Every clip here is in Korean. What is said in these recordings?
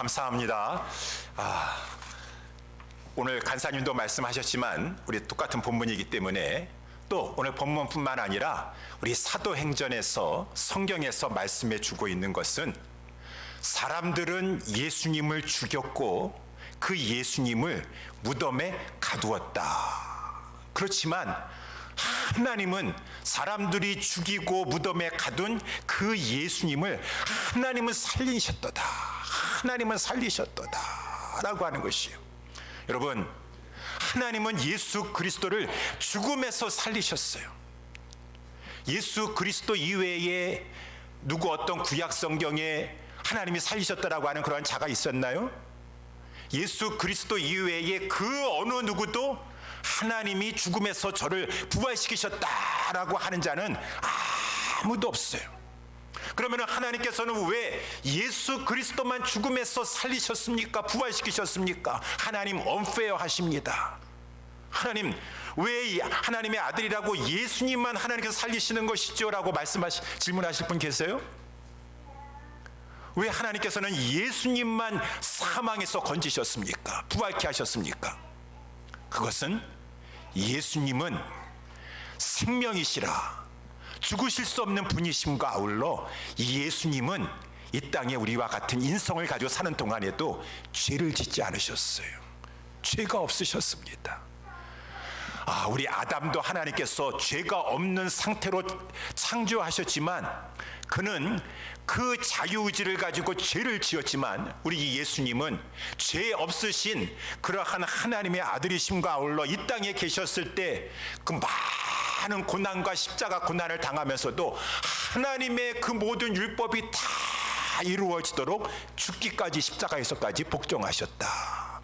감사합니다. 오늘 간사님도 말씀하셨지만 우리 똑같은 본문이기 때문에 또 오늘 본문뿐만 아니라 우리 사도행전에서 성경에서 말씀해 주고 있는 것은 사람들은 예수님을 죽였고 그 예수님을 무덤에 가두었다. 그렇지만 하나님은 사람들이 죽이고 무덤에 가둔 그 예수님을 하나님은 살리셨도다. 하나님은 살리셨도다 라고 하는 것이에요. 여러분, 하나님은 예수 그리스도를 죽음에서 살리셨어요. 예수 그리스도 이외에 누구 어떤 구약 성경에 하나님이 살리셨다라고 하는 그런 자가 있었나요? 예수 그리스도 이외에 그 어느 누구도 하나님이 죽음에서 저를 부활시키셨다라고 하는 자는 아무도 없어요. 그러면 하나님께서는 왜 예수 그리스도만 죽음에서 살리셨습니까? 부활시키셨습니까? 하나님 언페어 하십니다. 하나님, 왜 하나님의 아들이라고 예수님만 하나님께서 살리시는 것이죠? 라고 질문하실 분 계세요? 왜 하나님께서는 예수님만 사망에서 건지셨습니까? 부활케 하셨습니까? 그것은 예수님은 생명이시라 죽으실 수 없는 분이심과 아울러 예수님은 이 땅에 우리와 같은 인성을 가지고 사는 동안에도 죄를 짓지 않으셨어요. 죄가 없으셨습니다. 우리 아담도 하나님께서 죄가 없는 상태로 창조하셨지만 그는 그 자유의지를 가지고 죄를 지었지만 우리 예수님은 죄 없으신 그러한 하나님의 아들이심과 아울러 이 땅에 계셨을 때 그 많은 고난과 십자가 고난을 당하면서도 하나님의 그 모든 율법이 다 이루어지도록 죽기까지 십자가에서까지 복종하셨다.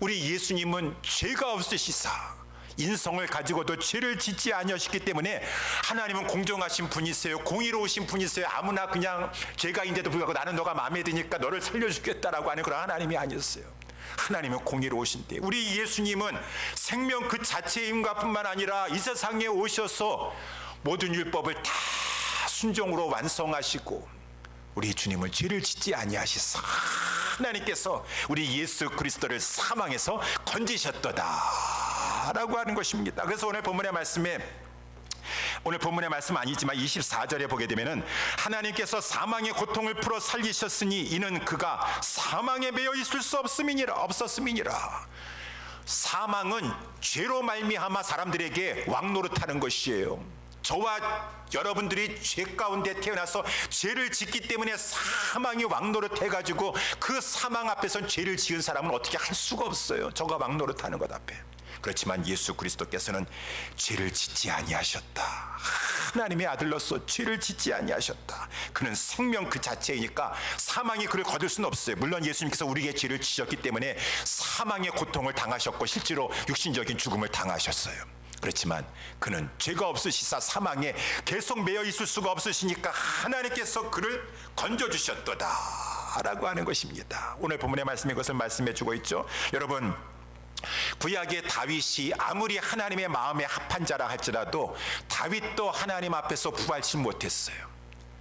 우리 예수님은 죄가 없으시사 인성을 가지고도 죄를 짓지 아니하셨기 때문에 하나님은 공정하신 분이세요. 공의로우신 분이세요. 아무나 그냥 죄가인데도 불구하고 나는 너가 마음에 드니까 너를 살려주겠다라고 하는 그런 하나님이 아니었어요. 하나님은 공의로우신데 우리 예수님은 생명 그 자체의 힘과 뿐만 아니라 이 세상에 오셔서 모든 율법을 다 순종으로 완성하시고 우리 주님은 죄를 짓지 아니하시사 하나님께서 우리 예수 그리스도를 사망에서 건지셨도다 라고 하는 것입니다. 그래서 오늘 본문의 말씀 아니지만 24절에 보게 되면은 하나님께서 사망의 고통을 풀어 살리셨으니 이는 그가 사망에 매여 있을 수 없었음이니라. 사망은 죄로 말미암아 사람들에게 왕노릇하는 것이에요. 저와 여러분들이 죄 가운데 태어나서 죄를 짓기 때문에 사망이 왕노릇해가지고 그 사망 앞에선 죄를 지은 사람은 어떻게 할 수가 없어요. 저가 왕노릇하는 것 앞에. 그렇지만 예수 그리스도께서는 죄를 짓지 아니하셨다. 하나님의 아들로서 죄를 짓지 아니하셨다. 그는 생명 그 자체이니까 사망이 그를 거둘 수는 없어요. 물론 예수님께서 우리에게 죄를 지셨기 때문에 사망의 고통을 당하셨고 실제로 육신적인 죽음을 당하셨어요. 그렇지만 그는 죄가 없으시사 사망에 계속 매여 있을 수가 없으시니까 하나님께서 그를 건져주셨도다 라고 하는 것입니다. 오늘 본문의 말씀이 이것을 말씀해 주고 있죠. 여러분, 구약의 다윗이 아무리 하나님의 마음에 합한 자라 할지라도 다윗도 하나님 앞에서 부활치 못했어요.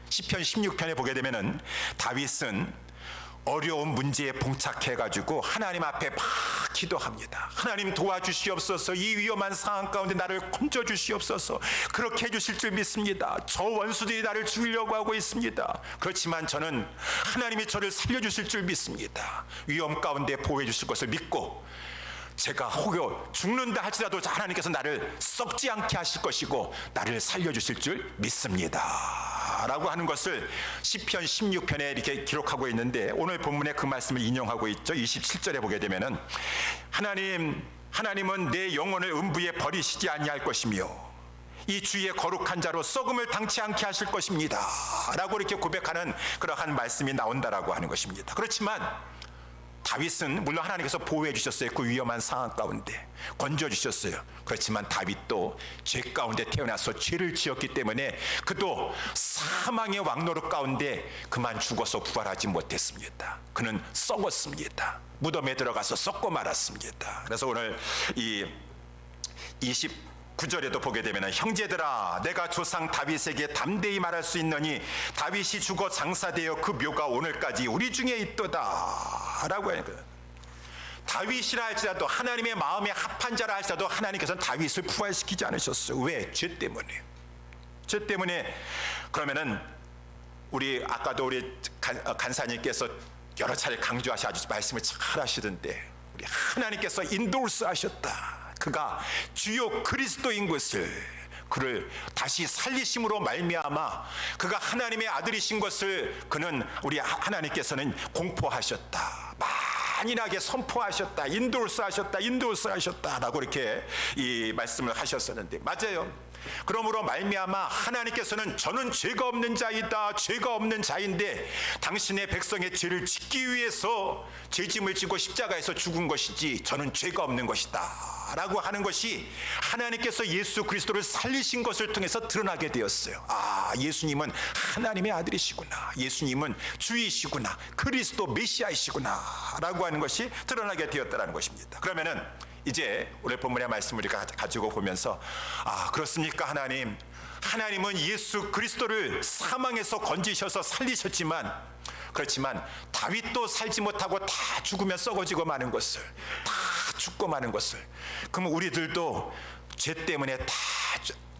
시편 16편에 보게 되면은 다윗은 어려운 문제에 봉착해가지고 하나님 앞에 막 기도합니다. 하나님 도와주시옵소서. 이 위험한 상황 가운데 나를 건져주시옵소서. 그렇게 해주실 줄 믿습니다. 저 원수들이 나를 죽이려고 하고 있습니다. 그렇지만 저는 하나님이 저를 살려주실 줄 믿습니다. 위험 가운데 보호해 주실 것을 믿고 제가 혹여 죽는다 할지라도 하나님께서 나를 썩지 않게 하실 것이고 나를 살려주실 줄 믿습니다 라고 하는 것을 시편 16편에 이렇게 기록하고 있는데 오늘 본문에 그 말씀을 인용하고 있죠. 27절에 보게 되면은 하나님은 내 영혼을 음부에 버리시지 아니할 것이며 이 주의 거룩한 자로 썩음을 당치 않게 하실 것입니다 라고 이렇게 고백하는 그러한 말씀이 나온다라고 하는 것입니다. 그렇지만 다윗은 물론 하나님께서 보호해 주셨어요. 그 위험한 상황 가운데 건져주셨어요. 그렇지만 다윗도 죄 가운데 태어나서 죄를 지었기 때문에 그도 사망의 왕노릇 가운데 그만 죽어서 부활하지 못했습니다. 그는 썩었습니다. 무덤에 들어가서 썩고 말았습니다. 그래서 오늘 이 29 9절에도 보게 되면 형제들아 내가 조상 다윗에게 담대히 말할 수 있느니 다윗이 죽어 장사되어 그 묘가 오늘까지 우리 중에 있도다 라고 하는 거예요. 다윗이라 할지라도 하나님의 마음에 합한 자라 할지라도 하나님께서는 다윗을 부활시키지 않으셨어요. 왜? 죄 때문에. 죄 때문에. 그러면은 우리 아까도 우리 간사님께서 여러 차례 강조하셔 아주 말씀을 잘 하시던데 우리 하나님께서 인도르스 하셨다. 그가 주요 그리스도인 것을 그를 다시 살리심으로 말미암아 그가 하나님의 아들이신 것을 그는 우리 하나님께서는 공포하셨다. 만인하게 선포하셨다. 인도르스 하셨다라고 이렇게 이 말씀을 하셨었는데 맞아요. 그러므로 말미암아 하나님께서는 저는 죄가 없는 자이다. 죄가 없는 자인데 당신의 백성의 죄를 짓기 위해서 죄짐을 지고 십자가에서 죽은 것이지 저는 죄가 없는 것이다 라고 하는 것이 하나님께서 예수 그리스도를 살리신 것을 통해서 드러나게 되었어요. 아, 예수님은 하나님의 아들이시구나. 예수님은 주이시구나. 그리스도 메시아이시구나 라고 하는 것이 드러나게 되었다는 것입니다. 그러면은 이제 오늘 본문의 말씀을 우리가 가지고 보면서 아, 그렇습니까? 하나님은 예수 그리스도를 사망에서 건지셔서 살리셨지만 그렇지만 다윗도 살지 못하고 다 죽으며 썩어지고 마는 것을 다 죽고 마는 것을 그러면 우리들도 죄 때문에 다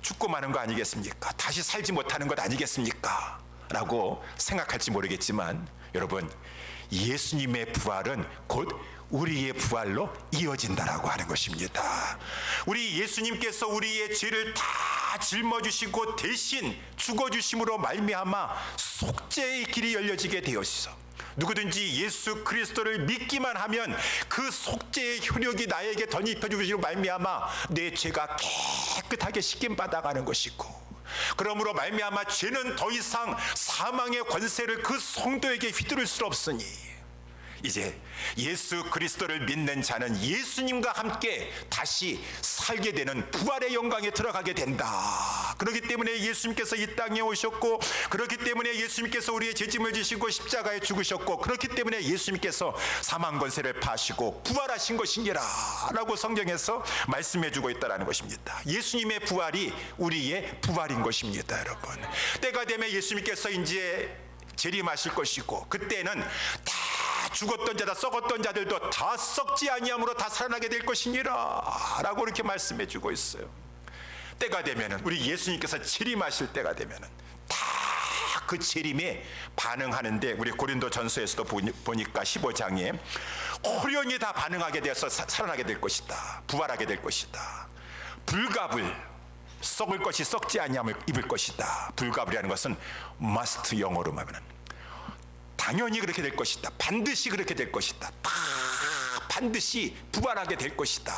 죽고 마는 거 아니겠습니까? 다시 살지 못하는 것 아니겠습니까? 라고 생각할지 모르겠지만 여러분 예수님의 부활은 곧 우리의 부활로 이어진다라고 하는 것입니다. 우리 예수님께서 우리의 죄를 다 짊어지시고 대신 죽어주심으로 말미암아 속죄의 길이 열려지게 되었어. 누구든지 예수 그리스도를 믿기만 하면 그 속죄의 효력이 나에게 덧입혀 주시고 말미암아 내 죄가 깨끗하게 씻김 받아가는 것이고 그러므로 말미암아 죄는 더 이상 사망의 권세를 그 성도에게 휘두를 수 없으니 이제 예수 그리스도를 믿는 자는 예수님과 함께 다시 살게 되는 부활의 영광에 들어가게 된다. 그렇기 때문에 예수님께서 이 땅에 오셨고 그렇기 때문에 예수님께서 우리의 죄짐을 지시고 십자가에 죽으셨고 그렇기 때문에 예수님께서 사망 권세를 파시고 부활하신 것이니라 라고 성경에서 말씀해 주고 있다는 것입니다. 예수님의 부활이 우리의 부활인 것입니다. 여러분 때가 되면 예수님께서 이제 재림하실 것이고 그때는 다 죽었던 자다 썩었던 자들도 다 썩지 아니함으로 다 살아나게 될 것이니라 라고 이렇게 말씀해 주고 있어요. 때가 되면은 우리 예수님께서 재림하실 때가 되면은 다 그 재림에 반응하는데 우리 고린도 전서에서도 보니까 15장에 호련히 다 반응하게 되어서 살아나게 될 것이다. 부활하게 될 것이다. 불갑을 썩을 것이 썩지 아니함을 입을 것이다. 불갑이라는 것은 must 영어로 하면은 당연히 그렇게 될 것이다. 반드시 그렇게 될 것이다. 다 반드시 부활하게 될 것이다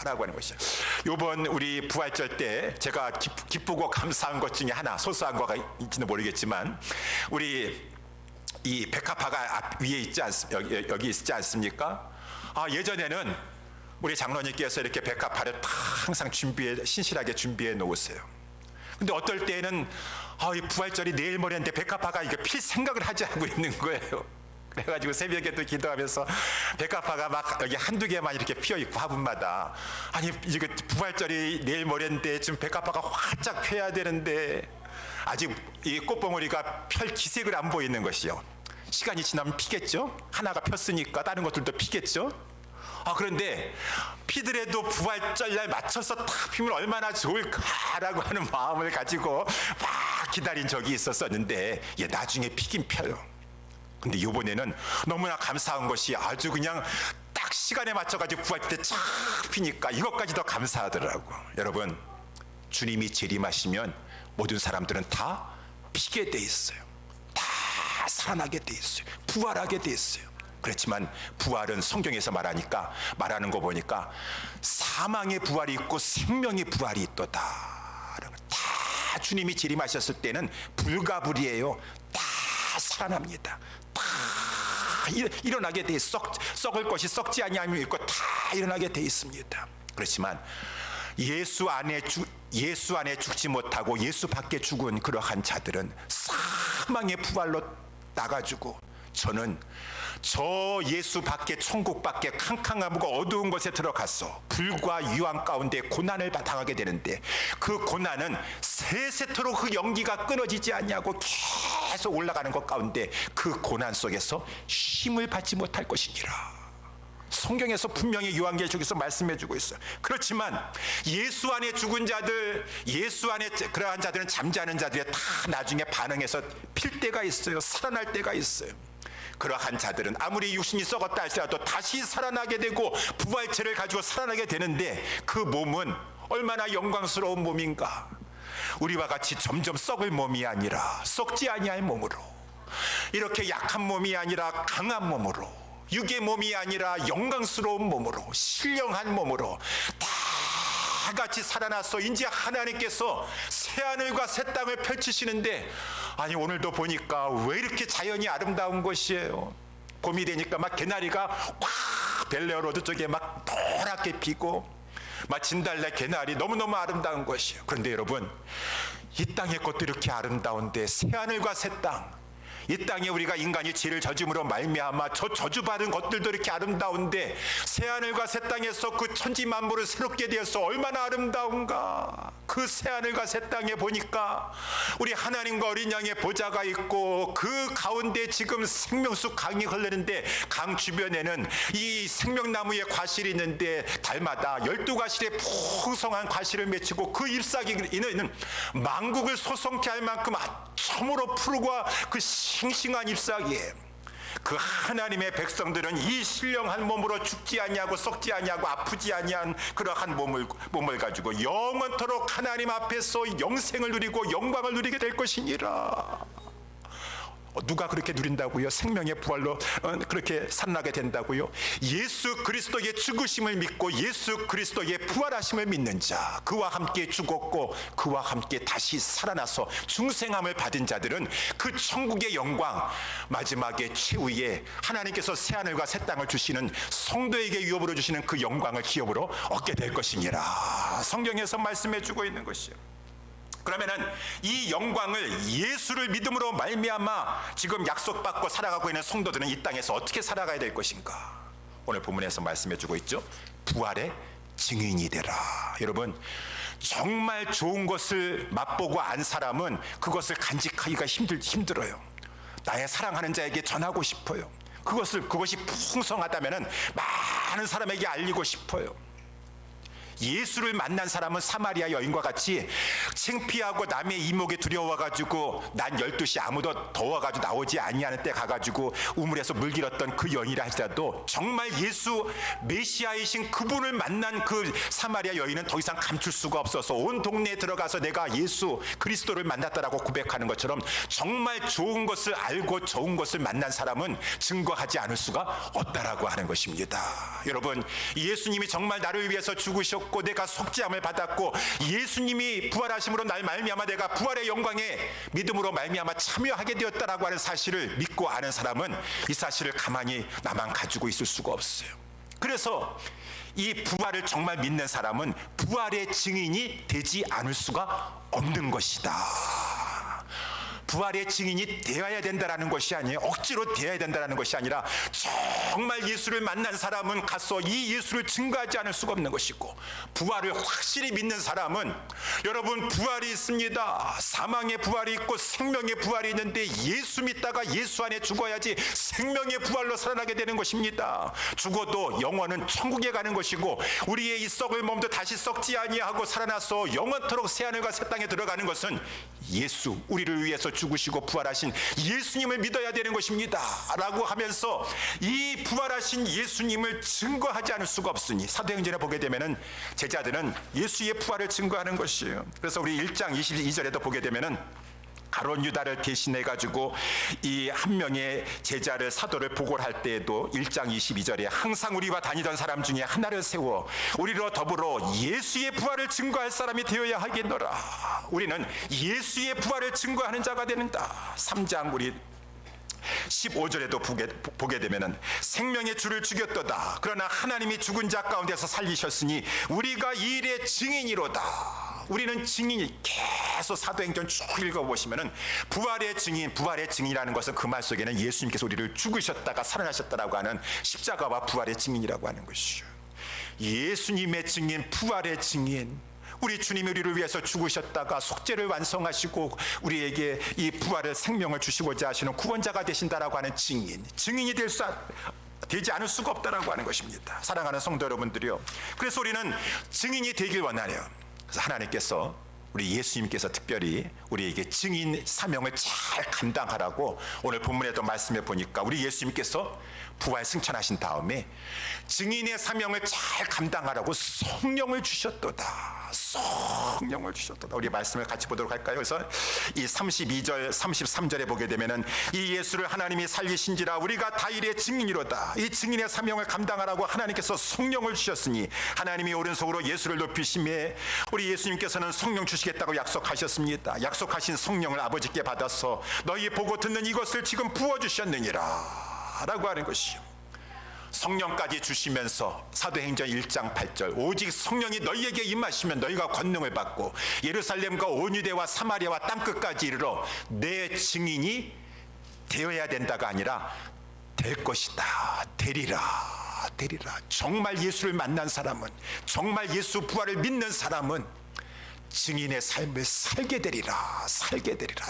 라고 하는 것이죠. 이번 우리 부활절 때 제가 기쁘고 감사한 것 중에 하나 소소한 거가 있지는 모르겠지만 우리 이 백합화가 위에 있지 여기 있지 않습니까? 아, 예전에는 우리 장로님께서 이렇게 백합화를 항상 신실하게 준비해 놓으세요. 근데 어떨 때는 이 부활절이 내일 모레인데 백합화가 이거 필 생각을 하지 않고 있는 거예요. 그래가지고 새벽에 또 기도하면서 백합화가 막 여기 한두 개만 이렇게 피어 있고 화분마다 아니 이거 부활절이 내일 모레인데 지금 백합화가 활짝 펴야 되는데 아직 이 꽃봉오리가 펼 기색을 안 보이는 것이요. 시간이 지나면 피겠죠. 하나가 폈으니까 다른 것들도 피겠죠. 그런데 피더라도 부활절날 맞춰서 딱 피면 얼마나 좋을까라고 하는 마음을 가지고 막 기다린 적이 있었었는데 나중에 피긴 펴요. 근데 이번에는 너무나 감사한 것이 아주 그냥 딱 시간에 맞춰가지고 부활 때 쫙 피니까 이것까지 더 감사하더라고. 여러분 주님이 재림하시면 모든 사람들은 다 피게 돼 있어요. 다 살아나게 돼 있어요. 부활하게 돼 있어요. 그렇지만 부활은 성경에서 말하는 거 보니까 사망의 부활이 있고 생명의 부활이 있도다. 다 주님이 재림하셨을 때는 불가불이에요. 다 살아납니다. 다 일어나게 돼 썩을 것이 썩지 아니함이 있고 다 일어나게 돼 있습니다. 그렇지만 예수 안에 죽지 못하고 예수 밖에 죽은 그러한 자들은 사망의 부활로 나가지고 저는 저 예수 밖에, 천국 밖에 캄캄하고 어두운 곳에 들어가서 불과 유황 가운데 고난을 당하게 되는데, 그 고난은 세세토록 그 연기가 끊어지지 않냐고 계속 올라가는 것 가운데 그 고난 속에서 쉼을 받지 못할 것이니라. 성경에서 분명히 요한계시록에서 말씀해주고 있어요. 그렇지만 예수 안에 죽은 자들, 예수 안에 그러한 자들은, 잠자는 자들이 다 나중에 반응해서 필 때가 있어요. 살아날 때가 있어요. 그러한 자들은 아무리 육신이 썩었다 할지라도 다시 살아나게 되고 부활체를 가지고 살아나게 되는데, 그 몸은 얼마나 영광스러운 몸인가. 우리와 같이 점점 썩을 몸이 아니라 썩지 아니할 몸으로, 이렇게 약한 몸이 아니라 강한 몸으로, 육의 몸이 아니라 영광스러운 몸으로, 신령한 몸으로 다 같이 살아나서 이제 하나님께서 새하늘과 새 땅을 펼치시는데, 아니 오늘도 보니까 왜 이렇게 자연이 아름다운 것이에요. 봄이 되니까 막 개나리가 확 벨레오로드 쪽에 막 노랗게 피고, 막 진달래, 개나리 너무너무 아름다운 것이에요. 그런데 여러분, 이 땅의 것도 이렇게 아름다운데 새하늘과 새 땅, 이 땅에 우리가 인간이 죄를 저짐으로 말미암아 저 저주받은 것들도 이렇게 아름다운데, 새하늘과 새 땅에서 그 천지 만물을 새롭게 되어서 얼마나 아름다운가. 그 새하늘과 새 땅에 보니까 우리 하나님과 어린 양의 보좌가 있고, 그 가운데 지금 생명수 강이 흐르는데, 강 주변에는 이 생명나무의 과실이 있는데 달마다 12과실의 풍성한 과실을 맺히고, 그 잎사귀는 만국을 소성케 할 만큼 참으로 푸르고 그 싱싱한 잎사귀에, 그 하나님의 백성들은 이 신령한 몸으로 죽지 아니하고 썩지 아니하고 아프지 아니한 그러한 몸을 가지고 영원토록 하나님 앞에서 영생을 누리고 영광을 누리게 될 것이니라. 누가 그렇게 누린다고요? 생명의 부활로 그렇게 살아나게 된다고요? 예수 그리스도의 죽으심을 믿고 예수 그리스도의 부활하심을 믿는 자, 그와 함께 죽었고 그와 함께 다시 살아나서 중생함을 받은 자들은 그 천국의 영광, 마지막에 최후에 하나님께서 새하늘과 새 땅을 주시는, 성도에게 유업으로 주시는 그 영광을 기업으로 얻게 될 것이니라. 성경에서 말씀해 주고 있는 것이요. 그러면은 이 영광을 예수를 믿음으로 말미암아 지금 약속받고 살아가고 있는 성도들은 이 땅에서 어떻게 살아가야 될 것인가? 오늘 본문에서 말씀해 주고 있죠. 부활의 증인이 되라. 여러분, 정말 좋은 것을 맛보고 안 사람은 그것을 간직하기가 힘들어요. 나의 사랑하는 자에게 전하고 싶어요. 그것이 풍성하다면은 많은 사람에게 알리고 싶어요. 예수를 만난 사람은 사마리아 여인과 같이 창피하고 남의 이목에 두려워가지고 난 12시 아무도 더워가지고 나오지 아니하는 때 가가지고 우물에서 물 길었던 그 여인이라 할지라도, 정말 예수 메시아이신 그분을 만난 그 사마리아 여인은 더 이상 감출 수가 없어서 온 동네에 들어가서 내가 예수 그리스도를 만났다라고 고백하는 것처럼, 정말 좋은 것을 알고 좋은 것을 만난 사람은 증거하지 않을 수가 없다라고 하는 것입니다. 여러분, 예수님이 정말 나를 위해서 죽으셨고 내가 속죄함을 받았고 예수님이 부활하심으로 날 말미암아 내가 부활의 영광에 믿음으로 말미암아 참여하게 되었다라고 하는 사실을 믿고 아는 사람은 이 사실을 가만히 나만 가지고 있을 수가 없어요. 그래서 이 부활을 정말 믿는 사람은 부활의 증인이 되지 않을 수가 없는 것이다. 부활의 증인이 되어야 된다는 것이 아니에요. 억지로 되어야 된다는 것이 아니라 정말 예수를 만난 사람은 가서 이 예수를 증거하지 않을 수가 없는 것이고, 부활을 확실히 믿는 사람은, 여러분, 부활이 있습니다. 사망의 부활이 있고 생명의 부활이 있는데 예수 믿다가 예수 안에 죽어야지 생명의 부활로 살아나게 되는 것입니다. 죽어도 영혼은 천국에 가는 것이고 우리의 이 썩을 몸도 다시 썩지 아니하고 살아나서 영원토록 새하늘과 새 땅에 들어가는 것은 예수, 우리를 위해서 죽으시고 부활하신 예수님을 믿어야 되는 것입니다 라고 하면서 이 부활하신 예수님을 증거하지 않을 수가 없으니, 사도행전에 보게 되면은 제자들은 예수의 부활을 증거하는 것이에요. 그래서 우리 1장 22절에도 보게 되면은 가룟 유다를 대신해 가지고 이 한 명의 제자를, 사도를 보고를 할 때에도 1장 22절에 항상 우리와 다니던 사람 중에 하나를 세워 우리로 더불어 예수의 부활을 증거할 사람이 되어야 하겠노라. 우리는 예수의 부활을 증거하는 자가 되는다. 3장 우리 15절에도 보게 되면은 생명의 주를 죽였도다. 그러나 하나님이 죽은 자 가운데서 살리셨으니 우리가 이 일의 증인이로다. 우리는 증인이 계속 사도행전 쭉 읽어보시면은 부활의 증인이라는 것은 그 말 속에는 예수님께서 우리를 죽으셨다가 살아나셨다라고 하는 십자가와 부활의 증인이라고 하는 것이죠. 예수님의 증인, 부활의 증인, 우리 주님이 우리를 위해서 죽으셨다가 속죄를 완성하시고 우리에게 이 부활의 생명을 주시고자 하시는 구원자가 되신다라고 하는 증인이 되지 않을 수가 없다라고 하는 것입니다. 사랑하는 성도 여러분들이요, 그래서 우리는 증인이 되길 원하네요. 그래서 하나님께서, 우리 예수님께서 특별히 우리에게 증인 사명을 잘 감당하라고 오늘 본문에도 말씀해 보니까 우리 예수님께서 부활 승천하신 다음에 증인의 사명을 잘 감당하라고 성령을 주셨도다. 성령을 주셨도다. 우리 말씀을 같이 보도록 할까요? 그래서 이 32절 33절에 보게 되면은 이 예수를 하나님이 살리신지라 우리가 다 이의 증인이로다. 이 증인의 사명을 감당하라고 하나님께서 성령을 주셨으니 하나님이 오른손으로 예수를 높이심에 우리 예수님께서는 성령 주시겠다고 약속하셨습니다. 약속하신 성령을 아버지께 받아서 너희 보고 듣는 이것을 지금 부어주셨느니라 라고 하는 것이요, 성령까지 주시면서 사도행전 1장 8절 오직 성령이 너희에게 임하시면 너희가 권능을 받고 예루살렘과 온 유대와 사마리아와 땅끝까지 이르러 내 증인이 되어야 된다가 아니라 될 것이다. 되리라. 정말 예수를 만난 사람은, 정말 예수 부활을 믿는 사람은 증인의 삶을 살게 되리라.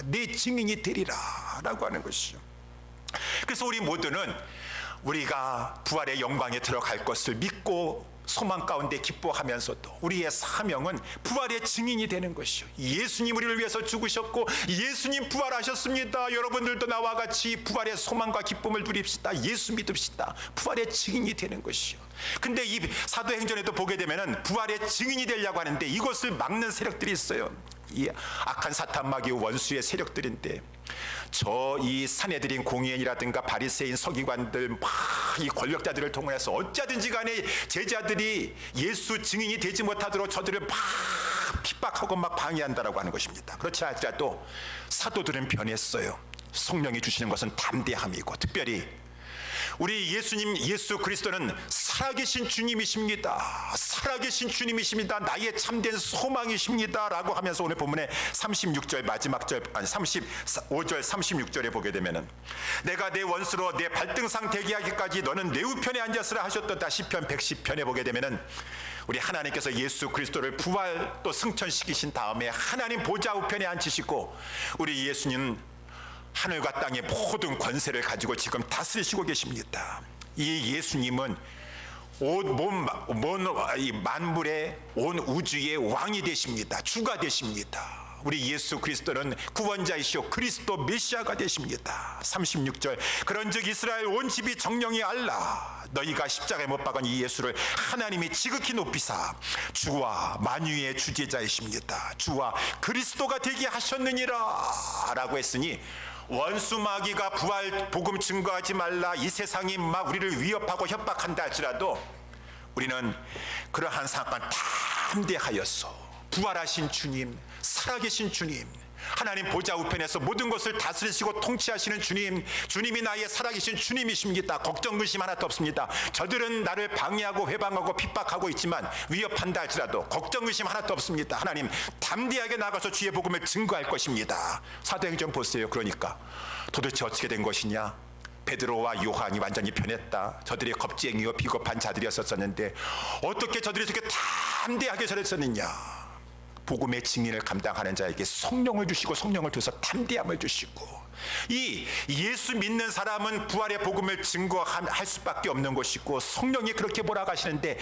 내 증인이 되리라 라고 하는 것이죠. 그래서 우리 모두는 우리가 부활의 영광에 들어갈 것을 믿고 소망 가운데 기뻐하면서도 우리의 사명은 부활의 증인이 되는 것이요, 예수님 우리를 위해서 죽으셨고 예수님 부활하셨습니다. 여러분들도 나와 같이 부활의 소망과 기쁨을 누립시다. 예수 믿읍시다. 부활의 증인이 되는 것이요. 근데 이 사도행전에도 보게 되면은 부활의 증인이 되려고 하는데 이것을 막는 세력들이 있어요. 이 악한 사탄 마귀 원수의 세력들인데, 이 사내들인 공의인이라든가 바리새인 서기관들 막 이 권력자들을 통해서 어쩌든지 간에 제자들이 예수 증인이 되지 못하도록 저들을 막 핍박하고 막 방해한다라고 하는 것입니다. 그렇지 않더라도 사도들은 변했어요. 성령이 주시는 것은 담대함이고, 특별히 우리 예수 그리스도는 살아계신 주님이십니다. 나의 참된 소망이십니다 라고 하면서 오늘 본문에 36절 마지막 절, 35절 36절에 보게 되면은 내가 내 원수로 내 발등상 되게 하기까지 너는 내 우편에 앉았으라 하셨도다. 시편 110편에 보게 되면은 우리 하나님께서 예수 그리스도를 부활 또 승천시키신 다음에 하나님 보좌 우편에 앉히시고 우리 예수님 하늘과 땅의 모든 권세를 가지고 지금 다스리시고 계십니다. 이 예수님은 이 만물의 온 우주의 왕이 되십니다. 주가 되십니다. 우리 예수 그리스도는 구원자이시오 그리스도 메시아가 되십니다. 36절 그런즉 이스라엘 온 집이 정령이 알라. 너희가 십자가에 못 박은 이 예수를 하나님이 지극히 높이사 주와 만유의 주제자이십니다. 주와 그리스도가 되게 하셨느니라 라고 했으니, 원수 마귀가 부활 복음 증거하지 말라, 이 세상이 막 우리를 위협하고 협박한다 할지라도 우리는 그러한 상황 담대하여서 부활하신 주님, 살아계신 주님, 하나님 보좌 우편에서 모든 것을 다스리시고 통치하시는 주님이 나의 살아계신 주님이십니다. 걱정 근심 하나도 없습니다. 저들은 나를 방해하고 회방하고 핍박하고 있지만 위협한다 할지라도 걱정 근심 하나도 없습니다. 하나님 담대하게 나가서 주의 복음을 증거할 것입니다. 사도행전 보세요. 그러니까 도대체 어떻게 된 것이냐, 베드로와 요한이 완전히 변했다. 저들이 겁쟁이요 비겁한 자들이었었는데 어떻게 저들이 저렇게 담대하게 저랬었느냐. 복음의 증인을 감당하는 자에게 성령을 주시고 성령을 줘서 담대함을 주시고, 이 예수 믿는 사람은 부활의 복음을 증거할 수밖에 없는 것이고 성령이 그렇게 몰아가시는데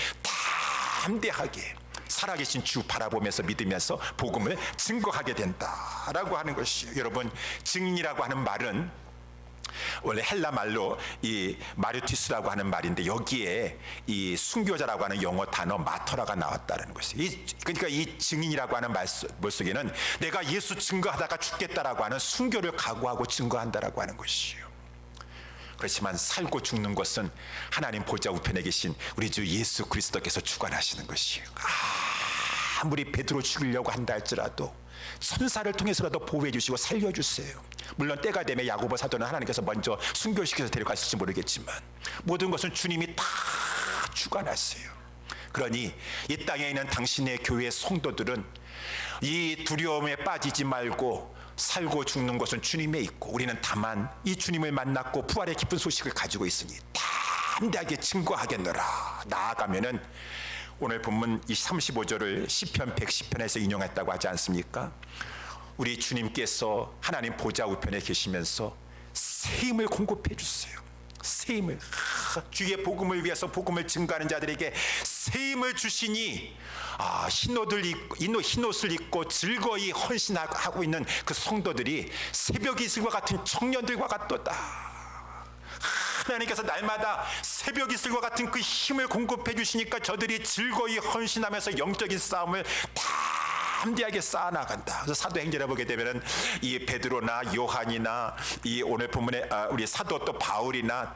담대하게 살아계신 주 바라보면서 믿으면서 복음을 증거하게 된다라고 하는 것이에요. 여러분, 증인이라고 하는 말은 원래 헬라 말로 이 마르티스라고 하는 말인데 여기에 이 순교자라고 하는 영어 단어 마터라가 나왔다는 것이에요. 그러니까 이 증인이라고 하는 말 속에는 내가 예수 증거하다가 죽겠다라고 하는 순교를 각오하고 증거한다라고 하는 것이에요. 그렇지만 살고 죽는 것은 하나님 보좌 우편에 계신 우리 주 예수 그리스도께서 주관하시는 것이에요. 아무리 베드로 죽이려고 한다 할지라도 천사를 통해서라도 보호해 주시고 살려주세요. 물론 때가 되면 야고보 사도는 하나님께서 먼저 순교시켜서 데려갔을지 모르겠지만 모든 것은 주님이 다 주관하세요. 그러니 이 땅에 있는 당신의 교회 성도들은 이 두려움에 빠지지 말고 살고 죽는 것은 주님에 있고 우리는 다만 이 주님을 만났고 부활의 기쁜 소식을 가지고 있으니 담대하게 증거하겠노라. 나아가면은 오늘 본문 이 35절을 시편 110편에서 인용했다고 하지 않습니까? 우리 주님께서 하나님 보좌 우편에 계시면서 새 힘을 공급해 주세요. 새 힘을, 주의 복음을 위해서 복음을 증거하는 자들에게 새 힘을 주시니 흰 옷을 입고 즐거이 헌신하고 있는 그 성도들이 새벽 이슬과 같은 청년들과 같도다. 하나님께서 날마다 새벽 이슬과 같은 그 힘을 공급해 주시니까 저들이 즐거이 헌신하면서 영적인 싸움을 담대하게 쌓아나간다. 그래서 사도행전에 보게 되면은 이 베드로나 요한이나 이 오늘 본문에 우리 사도 또 바울이나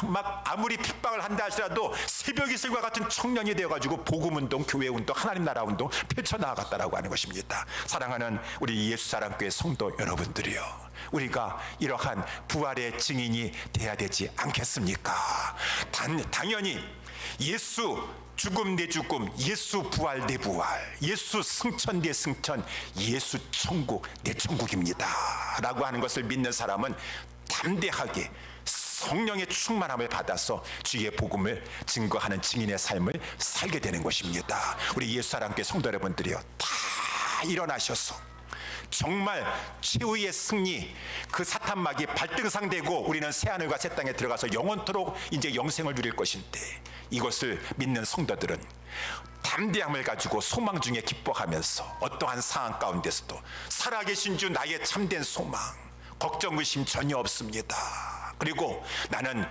막 아무리 핍박을 한다 할지라도 새벽 이슬과 같은 청년이 되어가지고 복음운동, 교회운동, 하나님 나라 운동 펼쳐나갔다라고 하는 것입니다. 사랑하는 우리 예수사랑교회 성도 여러분들이요, 우리가 이러한 부활의 증인이 돼야 되지 않겠습니까? 당연히 예수 죽음 내 죽음, 예수 부활 내 부활, 예수 승천 내 승천, 예수 천국 내 천국입니다 라고 하는 것을 믿는 사람은 담대하게 성령의 충만함을 받아서 주의 복음을 증거하는 증인의 삶을 살게 되는 것입니다. 우리 예수사랑교회 성도 여러분들이요, 다 일어나셔서 정말 최후의 승리, 그 사탄막이 발등상되고 우리는 새하늘과 새 땅에 들어가서 영원토록 이제 영생을 누릴 것인데, 이것을 믿는 성도들은 담대함을 가지고 소망 중에 기뻐하면서 어떠한 상황 가운데서도 살아계신 주 나의 참된 소망, 걱정 의심 전혀 없습니다. 그리고 나는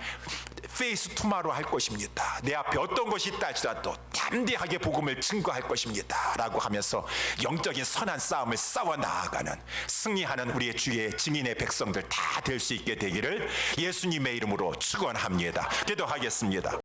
페이스 투마로 할 것입니다. 내 앞에 어떤 것이 있다 할지라도 담대하게 복음을 증거할 것입니다 라고 하면서 영적인 선한 싸움을 싸워 나아가는, 승리하는 우리의 주의 증인의 백성들 다 될 수 있게 되기를 예수님의 이름으로 축원합니다. 기도하겠습니다.